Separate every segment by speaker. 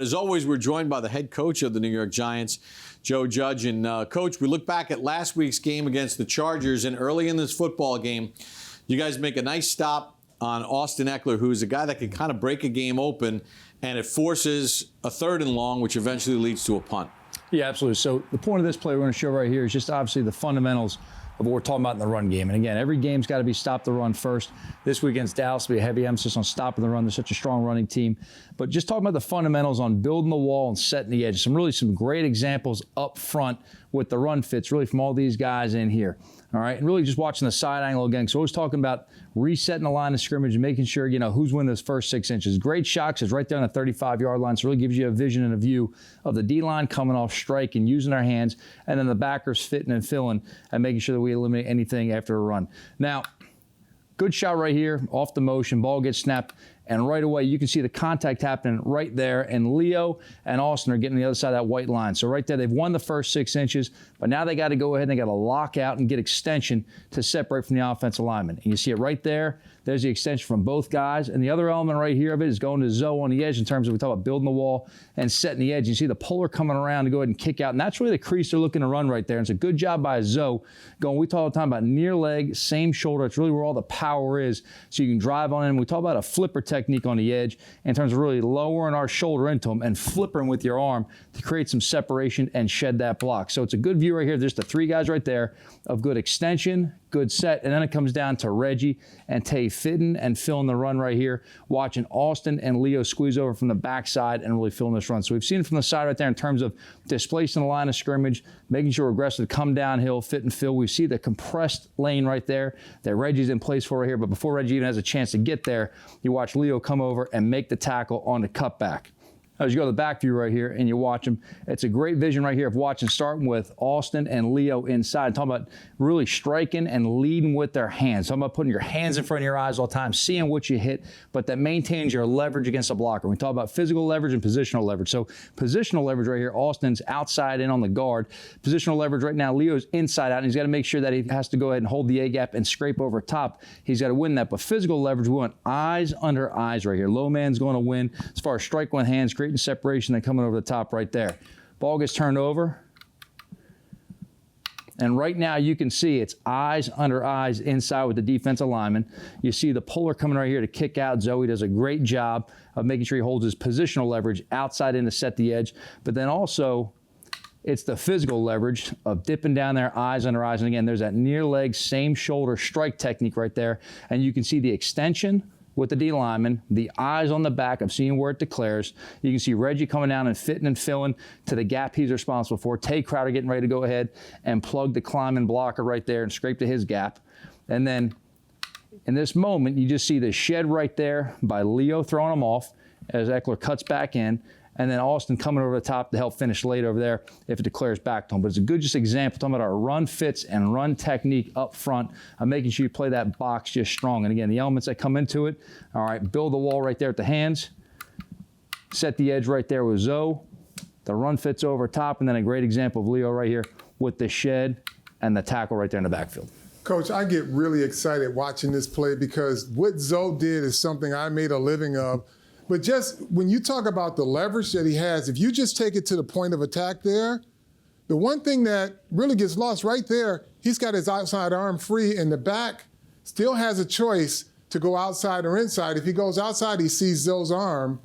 Speaker 1: As always, we're joined by the head coach of the New York Giants, Joe Judge. And, Coach, we look back at last week's game against the Chargers, and early in this football game, you guys make a nice stop on Austin Ekeler, who's a guy that can kind of break a game open, and it forces a 3rd and long, which eventually leads to a punt.
Speaker 2: Yeah, absolutely. So the point of this play we're going to show right here is just obviously the fundamentals of what we're talking about in the run game. And again, every game's got to be stop the run first. This week against Dallas will be a heavy emphasis on stopping the run. They're such a strong running team. But just talking about the fundamentals on building the wall and setting the edge. Some great examples up front with the run fits, really from all these guys in here. All right, and really just watching the side angle again. So always talking about resetting the line of scrimmage and making sure, who's winning those first 6 inches. Great shocks is right there on the 35-yard line. So it really gives you a vision and a view of the D-line coming off strike and using their hands, and then the backers fitting and filling and making sure that we eliminate anything after a run. Now, good shot right here, off the motion, ball gets snapped, and right away you can see the contact happening right there, and Leo and Austin are getting the other side of that white line. So right there, they've won the first 6 inches, but now they got to go ahead and they got to lock out and get extension to separate from the offensive lineman. And you see it right there. There's the extension from both guys. And the other element right here of it is going to Zoe on the edge in terms of we talk about building the wall and setting the edge. You see the puller coming around to go ahead and kick out. And that's really the crease they're looking to run right there. And it's a good job by Zoe going. We talk all the time about near leg, same shoulder. It's really where all the power is. So you can drive on in. We talk about a flipper technique on the edge in terms of really lowering our shoulder into them and flipping with your arm to create some separation and shed that block. So it's a good view right here. There's the 3 guys right there of good extension, good set, and then it comes down to Reggie and Tay fitting and filling the run right here, watching Austin and Leo squeeze over from the backside and really filling this run. So we've seen it from the side right there in terms of displacing the line of scrimmage, making sure we're aggressive, come downhill, fit and fill. We see the compressed lane right there that Reggie's in place for right here, but before Reggie even has a chance to get there, you watch Leo come over and make the tackle on the cutback. As you go to the back view right here and you watch them, it's a great vision right here of watching, starting with Austin and Leo inside, talking about really striking and leading with their hands. Talking about putting your hands in front of your eyes all the time, seeing what you hit, but that maintains your leverage against a blocker. We talk about physical leverage and positional leverage. So positional leverage right here, Austin's outside in on the guard. Positional leverage right now, Leo's inside out, and he's got to make sure that he has to go ahead and hold the A-gap and scrape over top. He's got to win that. But physical leverage, we want eyes under eyes right here. Low man's going to win as far as striking with hands, creating separation, then coming over the top right there. Ball gets turned over. And right now you can see it's eyes under eyes inside with the defensive lineman. You see the puller coming right here to kick out. Zoe does a great job of making sure he holds his positional leverage outside in to set the edge. But then also it's the physical leverage of dipping down there, eyes under eyes. And again, there's that near leg, same shoulder strike technique right there. And you can see the extension with the D lineman, the eyes on the back of seeing where it declares. You can see Reggie coming down and fitting and filling to the gap he's responsible for. Tay Crowder getting ready to go ahead and plug the climbing blocker right there and scrape to his gap. And then in this moment, you just see the shed right there by Leo throwing him off as Ekeler cuts back in. And then Austin coming over the top to help finish late over there if it declares back to him. But it's a good just example talking about our run fits and run technique up front of making sure you play that box just strong. And again, the elements that come into it, all right, build the wall right there at the hands, set the edge right there with Zoe, the run fits over top, and then a great example of Leo right here with the shed and the tackle right there in the backfield.
Speaker 3: Coach, I get really excited watching this play because what Zoe did is something I made a living of. But just when you talk about the leverage that he has, if you just take it to the point of attack there, the one thing that really gets lost right there, he's got his outside arm free, and the back still has a choice to go outside or inside. If he goes outside, he sees Zoe's arm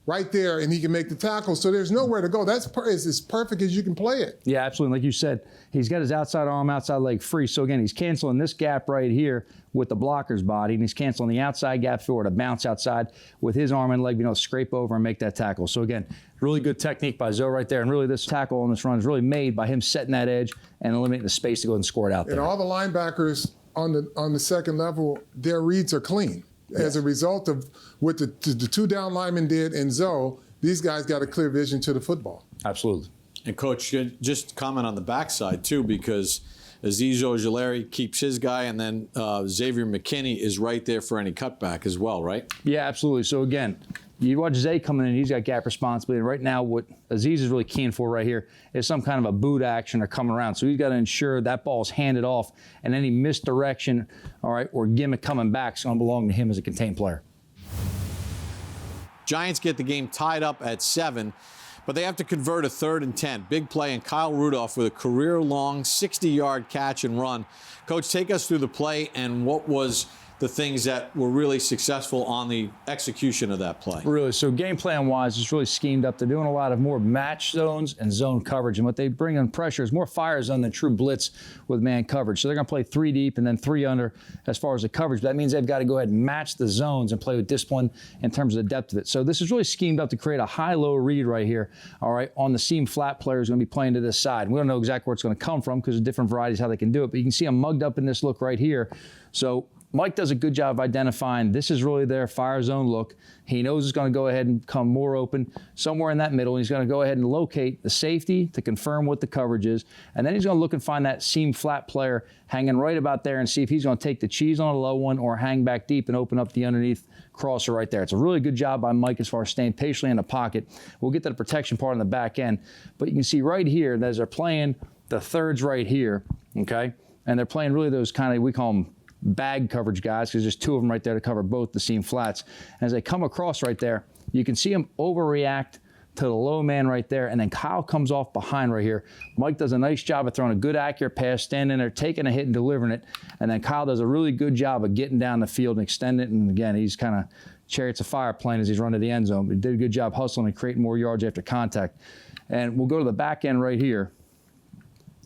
Speaker 3: right there, and he can make the tackle. So there's nowhere to go. That's as perfect as you can play it.
Speaker 2: Yeah, absolutely. Like you said, he's got his outside arm, outside leg free. So again, he's canceling this gap right here with the blocker's body, and he's canceling the outside gap forward to bounce outside with his arm and leg, scrape over and make that tackle. So again, really good technique by Zoe right there. And really this tackle on this run is really made by him setting that edge and eliminating the space to go and score it out there.
Speaker 3: And all the linebackers on the second level, their reads are clean. Yes. As a result of what the 2 down linemen did and Zoe, these guys got a clear vision to the football.
Speaker 2: Absolutely.
Speaker 1: And Coach, just comment on the backside too, because Azeez Ojulari keeps his guy, and then Xavier McKinney is right there for any cutback as well, right?
Speaker 2: Yeah, absolutely. So again, you watch Zay coming in, he's got gap responsibility. And right now, what Azeez is really keen for right here is some kind of a boot action or coming around. So he's got to ensure that ball's handed off, and any misdirection, all right, or gimmick coming back is going to belong to him as a contained player.
Speaker 1: Giants get the game tied up at 7, but they have to convert a 3rd and 10. Big play, and Kyle Rudolph with a career-long 60-yard catch and run. Coach, take us through the play and what was the things that were really successful on the execution of that play.
Speaker 2: Really, so game plan wise, it's really schemed up. They're doing a lot of more match zones and zone coverage, and what they bring on pressure is more fire zone than true blitz with man coverage. So they're going to play 3 deep and then 3 under as far as the coverage. But that means they've got to go ahead and match the zones and play with discipline in terms of the depth of it. So this is really schemed up to create a high-low read right here. All right, on the seam flat player is going to be playing to this side. We don't know exactly where it's going to come from because of different varieties how they can do it, but you can see I'm mugged up in this look right here. So Mike does a good job of identifying this is really their fire zone look. He knows it's going to go ahead and come more open somewhere in that middle. And he's going to go ahead and locate the safety to confirm what the coverage is. And then he's going to look and find that seam flat player hanging right about there and see if he's going to take the cheese on a low one or hang back deep and open up the underneath crosser right there. It's a really good job by Mike as far as staying patiently in the pocket. We'll get to the protection part on the back end. But you can see right here that as they're playing the thirds right here, okay, and they're playing really those kind of, we call them bag coverage guys because there's 2 of them right there to cover both the seam flats. As they come across right there, you can see them overreact to the low man right there, and then Kyle comes off behind right here. Mike does a nice job of throwing a good accurate pass, standing there, taking a hit and delivering it, and then Kyle does a really good job of getting down the field and extending it, and again, he's kind of chariots of fire playing as he's running to the end zone, but he did a good job hustling and creating more yards after contact. And we'll go to the back end right here.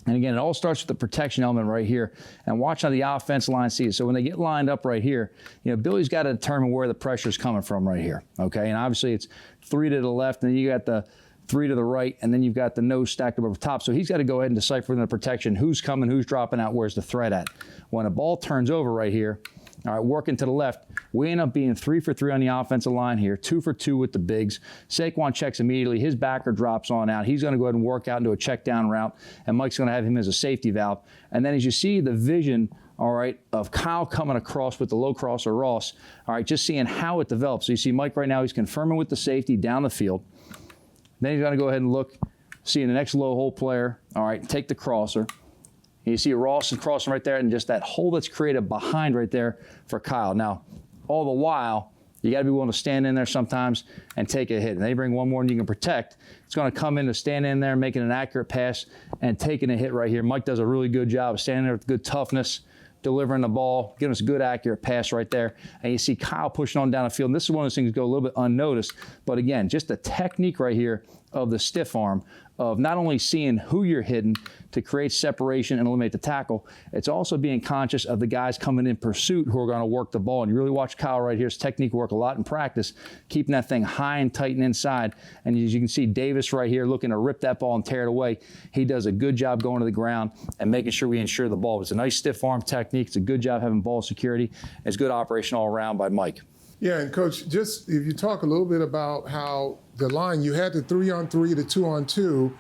Speaker 2: And again, it all starts with the protection element right here. And watch how the offense line sees. So when they get lined up right here, you know, Billy's got to determine where the pressure is coming from right here. Okay, and obviously it's 3 to the left, and then you got the 3 to the right, and then you've got the nose stacked up over top. So he's got to go ahead and decipher in the protection who's coming, who's dropping out, where's the threat at. When a ball turns over right here, all right, working to the left, we end up being 3 for 3 on the offensive line here, 2 for 2 with the bigs. Saquon checks immediately. His backer drops on out. He's going to go ahead and work out into a check down route, and Mike's going to have him as a safety valve. And then as you see the vision, all right, of Kyle coming across with the low cross or Ross, all right, just seeing how it develops. So you see Mike right now, he's confirming with the safety down the field. Then he's going to go ahead and look, seeing the next low hole player, all right, take the crosser. You see Ross is crossing right there, and just that hole that's created behind right there for Kyle. Now, all the while, you got to be willing to stand in there sometimes and take a hit. And they bring one more and you can protect. It's going to come in to stand in there, making an accurate pass and taking a hit right here. Mike does a really good job of standing there with good toughness, delivering the ball, giving us a good accurate pass right there. And you see Kyle pushing on down the field. And this is one of those things that go a little bit unnoticed. But again, just the technique right here of the stiff arm, of not only seeing who you're hitting to create separation and eliminate the tackle, it's also being conscious of the guys coming in pursuit who are going to work the ball. And you really watch Kyle right here, his technique work a lot in practice, keeping that thing high and tight and inside. And as you can see, Davis right here looking to rip that ball and tear it away. He does a good job going to the ground and making sure we ensure the ball. It's a nice stiff arm technique. It's a good job having ball security. It's good operation all around by Mike.
Speaker 3: Yeah, and Coach, just if you talk a little bit about how the line, you had the 3-on-3, the 2-on-2,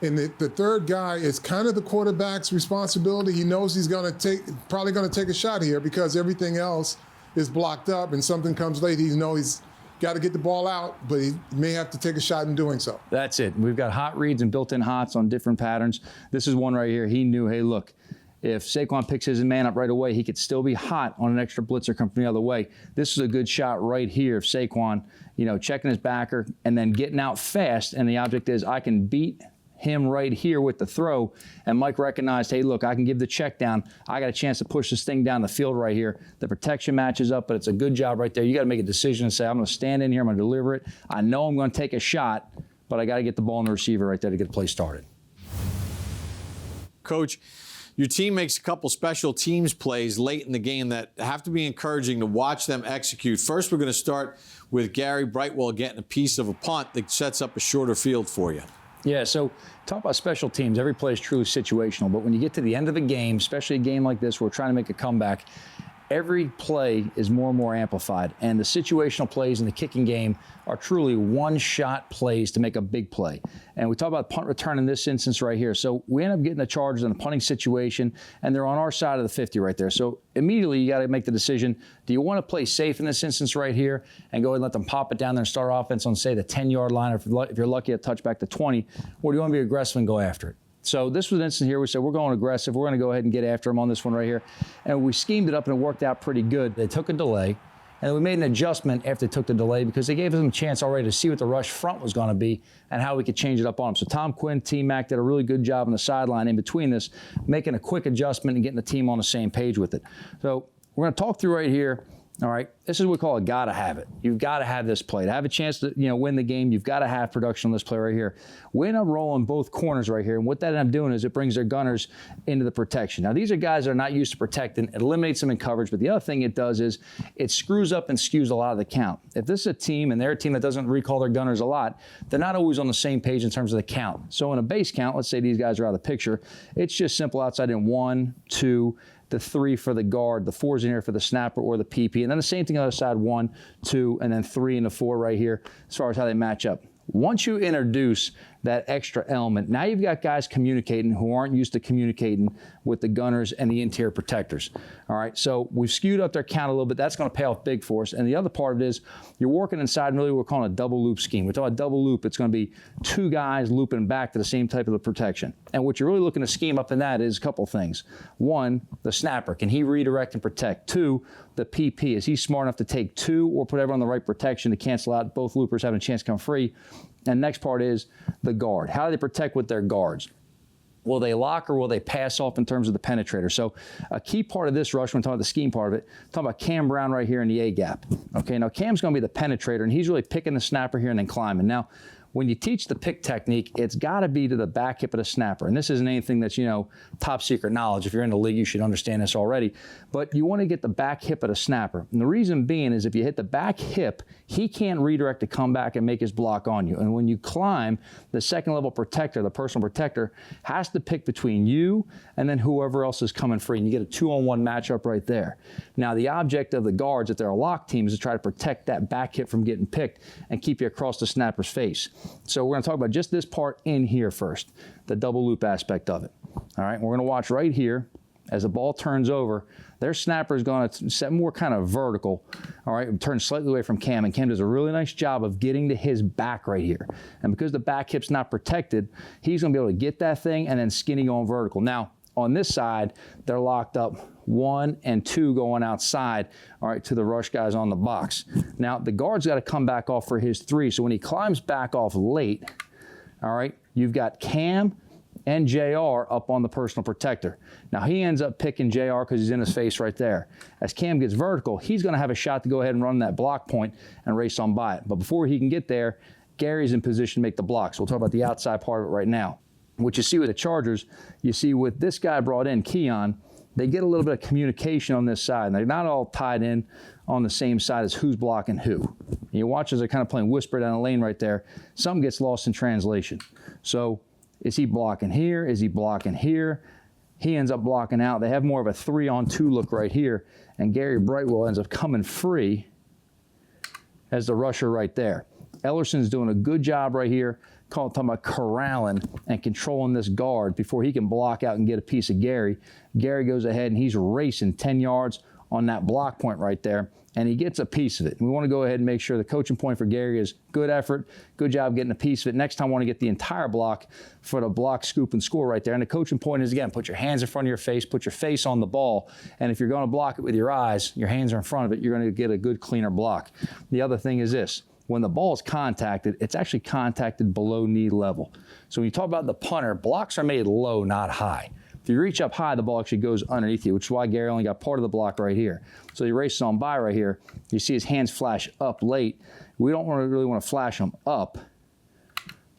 Speaker 3: and the third guy is kind of the quarterback's responsibility. He knows he's probably going to take a shot here because everything else is blocked up, and something comes late. He knows he's got to get the ball out, but he may have to take a shot in doing so.
Speaker 2: That's it. We've got hot reads and built-in hots on different patterns. This is one right here. He knew, hey, look, if Saquon picks his man up right away, he could still be hot on an extra blitzer coming from the other way. This is a good shot right here of Saquon, you know, checking his backer and then getting out fast. And the object is I can beat him right here with the throw. And Mike recognized, hey, look, I can give the check down. I got a chance to push this thing down the field right here. The protection matches up, but it's a good job right there. You got to make a decision and say, I'm going to stand in here. I'm going to deliver it. I know I'm going to take a shot, but I got to get the ball in the receiver right there to get the play started.
Speaker 1: Coach, your team makes a couple special teams plays late in the game that have to be encouraging to watch them execute. First, we're going to start with Gary Brightwell getting a piece of a punt that sets up a shorter field for you.
Speaker 2: Yeah, so talk about special teams. Every play is truly situational, but when you get to the end of a game, especially a game like this where we're trying to make a comeback, every play is more and more amplified. And the situational plays in the kicking game are truly one-shot plays to make a big play. And we talk about punt return in this instance right here. So we end up getting the Chargers in a punting situation, and they're on our side of the 50 right there. So immediately you got to make the decision, do you want to play safe in this instance right here and go ahead and let them pop it down there and start offense on, say, the 10-yard line, or if you're lucky, a touchback to 20, or do you want to be aggressive and go after it? So this was an instance here we said, we're going aggressive. We're going to go ahead and get after him on this one right here. And we schemed it up, and it worked out pretty good. They took a delay, And then we made an adjustment after they took the delay because they gave them a chance already to see what the rush front was going to be and how we could change it up on them. So Tom Quinn, T-Mac did a really good job on the sideline in between this, making a quick adjustment and getting the team on the same page with it. So we're going to talk through right here. All right, this is what we call a gotta have it. You've got to have this play. To have a chance to win the game, you've got to have production on this play right here. We end up rolling both corners right here, and what that ends up doing is it brings their gunners into the protection. Now, these are guys that are not used to protecting. It eliminates them in coverage, but the other thing it does is it screws up and skews a lot of the count. If this is a team, and they're a team that doesn't recall their gunners a lot, they're not always on the same page in terms of the count. So in a base count, let's say these guys are out of the picture, it's just simple outside in 1, 2, the 3 for the guard, the 4's in here for the snapper or the PP, and then the same thing on the other side, 1, 2, and then 3 and the 4 right here as far as how they match up. Once you introduce that extra element, now you've got guys communicating who aren't used to communicating with the gunners and the interior protectors. All right, so we've skewed up their count a little bit. That's going to pay off big for us. And the other part of it is you're working inside really what we're calling a double loop scheme. We're talking about double loop. It's going to be 2 guys looping back to the same type of the protection. And what you're really looking to scheme up in that is a couple things. 1, the snapper. Can he redirect and protect? 2, the PP. Is he smart enough to take 2 or put everyone on the right protection to cancel out both loopers having a chance to come free? And next part is the guard. How do they protect with their guards? Will they lock or will they pass off in terms of the penetrator? So a key part of this rush, when I'm talking about the scheme part of it, I'm talking about Cam Brown right here in the A gap. Okay, now Cam's going to be the penetrator, and he's really picking the snapper here and then climbing. Now, when you teach the pick technique, it's got to be to the back hip of the snapper. And this isn't anything that's, top secret knowledge. If you're in the league, you should understand this already. But you want to get the back hip of the snapper. And the reason being is if you hit the back hip, he can't redirect to come back and make his block on you. And when you climb, the second level protector, the personal protector, has to pick between you and then whoever else is coming free. And you get a 2-on-1 matchup right there. Now, the object of the guards, if they're a lock team, is to try to protect that back hip from getting picked and keep you across the snapper's face. So we're going to talk about just this part in here first, the double loop aspect of it. All right, we're going to watch right here as the ball turns over. Their snapper is going to set more kind of vertical. All right, turn slightly away from Cam, and Cam does a really nice job of getting to his back right here. And because the back hip's not protected, he's going to be able to get that thing and then skinny going vertical. Now, on this side, they're locked up 1 and 2 going outside, all right, to the rush guys on the box. Now, the guard's got to come back off for his 3. So when he climbs back off late, all right, you've got Cam and JR up on the personal protector. Now, he ends up picking JR because he's in his face right there. As Cam gets vertical, he's going to have a shot to go ahead and run that block point and race on by it. But before he can get there, Gary's in position to make the block. So we'll talk about the outside part of it right now. What you see with the Chargers, you see with this guy brought in, Keon, they get a little bit of communication on this side. And they're not all tied in on the same side as who's blocking who. And you watch as they're kind of playing whisper down the lane right there. Something gets lost in translation. So is he blocking here? Is he blocking here? He ends up blocking out. They have more of a 3-on-2 look right here. And Gary Brightwell ends up coming free as the rusher right there. Ellerson's doing a good job right here, talking about corralling and controlling this guard before he can block out and get a piece of Gary. Gary goes ahead and he's racing 10 yards on that block point right there, and he gets a piece of it. And we want to go ahead and make sure the coaching point for Gary is good effort, good job getting a piece of it. Next time, I want to get the entire block for the block, scoop, and score right there. And the coaching point is, again, put your hands in front of your face, put your face on the ball, and if you're going to block it with your eyes, your hands are in front of it, you're going to get a good, cleaner block. The other thing is this. When the ball is contacted, it's actually contacted below knee level. So when you talk about the punter, blocks are made low, not high. If you reach up high, the ball actually goes underneath you, which is why Gary only got part of the block right here. So he races on by right here. You see his hands flash up late. We don't really want to flash them up.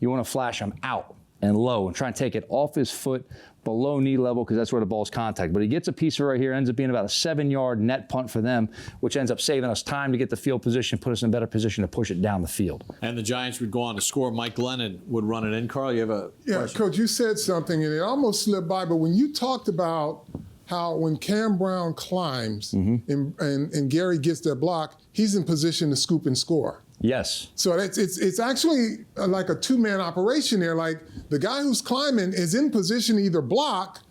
Speaker 2: You want to flash them out and low and try and take it off his foot below knee level because that's where the ball's contact. But he gets a piece of right here, ends up being about a 7-yard net punt for them, which ends up saving us time to get the field position, put us in a better position to push it down the field.
Speaker 1: And the Giants would go on to score. Mike Glennon would run it in. Carl, you have a question?
Speaker 3: Coach, you said something, and it almost slipped by, but when you talked about how when Cam Brown climbs and Gary gets that block, he's in position to scoop and score.
Speaker 2: Yes.
Speaker 3: So it's actually like a 2-man operation there. Like the guy who's climbing is in position to either block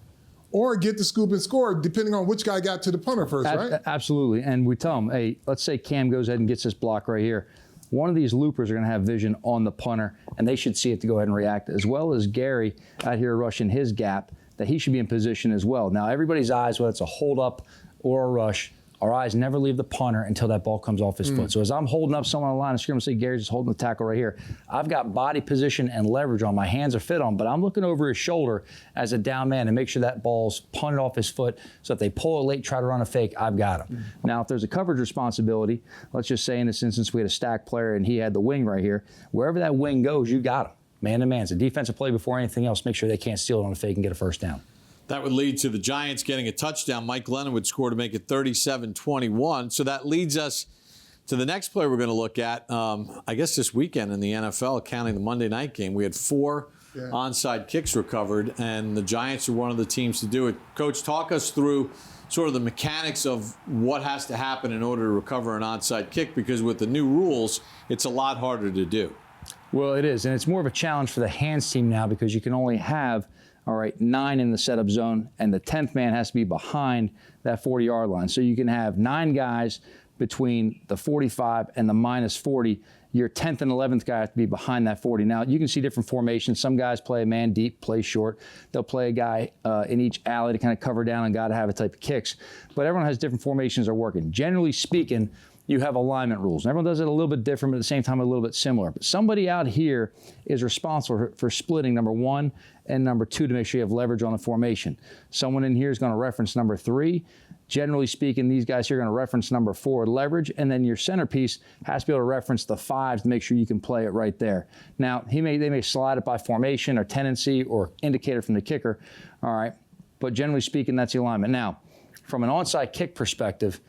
Speaker 3: or get the scoop and score, depending on which guy got to the punter first, right?
Speaker 2: Absolutely. And we tell him, hey, let's say Cam goes ahead and gets this block right here. One of these loopers are going to have vision on the punter, and they should see it to go ahead and react, as well as Gary out here rushing his gap, that he should be in position as well. Now, everybody's eyes, whether it's a hold up or a rush, our eyes never leave the punter until that ball comes off his foot. So as I'm holding up someone on the line of scrimmage, say Gary's just holding the tackle right here, I've got body position and leverage on. My hands are fit on, but I'm looking over his shoulder as a down man to make sure that ball's punted off his foot. So if they pull it late, try to run a fake, I've got him. Now, if there's a coverage responsibility, let's just say in this instance we had a stack player and he had the wing right here, wherever that wing goes, you got him. Man to man. It's a defensive play before anything else. Make sure they can't steal it on a fake and get a first down.
Speaker 1: That would lead to the Giants getting a touchdown. Mike Glennon would score to make it 37-21. So that leads us to the next play we're going to look at. I guess this weekend in the NFL, counting the Monday night game, we had 4 onside kicks recovered, and the Giants are one of the teams to do it. Coach, talk us through sort of the mechanics of what has to happen in order to recover an onside kick, because with the new rules, it's a lot harder to do.
Speaker 2: Well, it is, and it's more of a challenge for the hands team now because you can only have 9 in the setup zone, and the 10th man has to be behind that 40-yard line. So you can have 9 guys between the 45 and the minus 40. Your 10th and 11th guy have to be behind that 40. Now, you can see different formations. Some guys play a man deep, play short. They'll play a guy in each alley to kind of cover down and got to have a type of kicks. But everyone has different formations they're working. Generally speaking, you have alignment rules. And everyone does it a little bit different, but at the same time a little bit similar. But somebody out here is responsible for splitting number 1 and number 2 to make sure you have leverage on the formation. Someone in here is going to reference number 3. Generally speaking, these guys here are going to reference number 4, leverage, and then your centerpiece has to be able to reference the 5s to make sure you can play it right there. Now, they may slide it by formation or tendency or indicator from the kicker, all right? But generally speaking, that's the alignment. Now, from an onside kick perspective,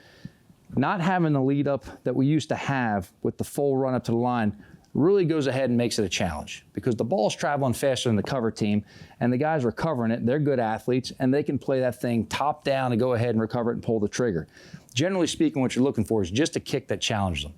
Speaker 2: not having the lead up that we used to have with the full run up to the line really goes ahead and makes it a challenge because the ball's traveling faster than the cover team and the guys recovering it, they're good athletes and they can play that thing top down and go ahead and recover it and pull the trigger. Generally speaking, what you're looking for is just a kick that challenges them.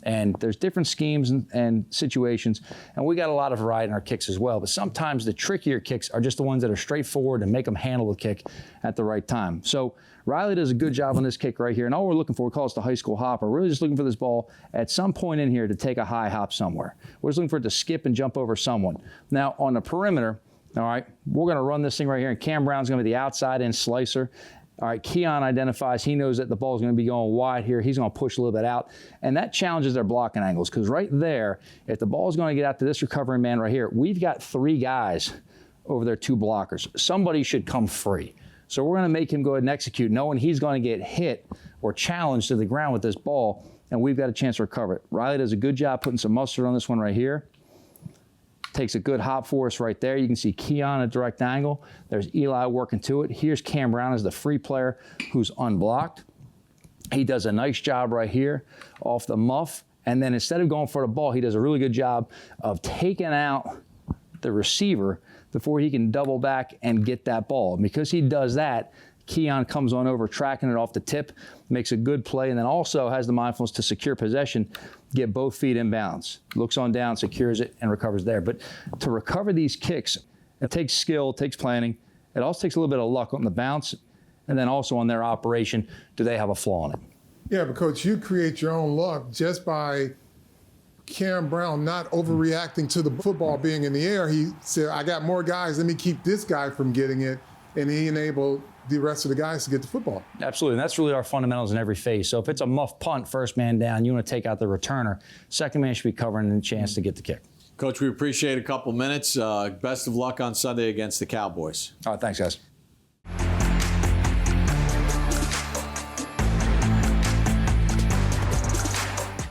Speaker 2: And there's different schemes and situations, and we got a lot of variety in our kicks as well. But sometimes the trickier kicks are just the ones that are straightforward and make them handle the kick at the right time. So Riley does a good job on this kick right here, and all we're looking for, we call it the high school hopper. We're really just looking for this ball at some point in here to take a high hop somewhere. We're just looking for it to skip and jump over someone. Now, on the perimeter, all right, we're going to run this thing right here, and Cam Brown's going to be the outside-in slicer. All right, Keon identifies, he knows that the ball is going to be going wide here. He's going to push a little bit out, and that challenges their blocking angles because right there, if the ball is going to get out to this recovering man right here, we've got 3 guys over their 2 blockers. Somebody should come free. So we're going to make him go ahead and execute, knowing he's going to get hit or challenged to the ground with this ball, and we've got a chance to recover it. Riley does a good job putting some mustard on this one right here. Takes a good hop for us right there. You can see Keon at direct angle. There's Eli working to it. Here's Cam Brown as the free player who's unblocked. He does a nice job right here off the muff, and then instead of going for the ball, he does a really good job of taking out the receiver before he can double back and get that ball. And because he does that, Keon comes on over, tracking it off the tip, makes a good play, and then also has the mindfulness to secure possession, get both feet in bounds. Looks on down, secures it, and recovers there. But to recover these kicks, it takes skill, it takes planning. It also takes a little bit of luck on the bounce, and then also on their operation, do they have a flaw in it?
Speaker 3: Yeah, but Coach, you create your own luck just by Cam Brown not overreacting to the football being in the air. He said, I got more guys, let me keep this guy from getting it, and he enabled the rest of the guys to get the football.
Speaker 2: Absolutely, and that's really our fundamentals in every phase. So if it's a muff punt, first man down, you want to take out the returner. Second man should be covering the chance to get the kick.
Speaker 1: Coach, we appreciate a couple minutes. Best of luck on Sunday against the Cowboys.
Speaker 2: All right, thanks, guys.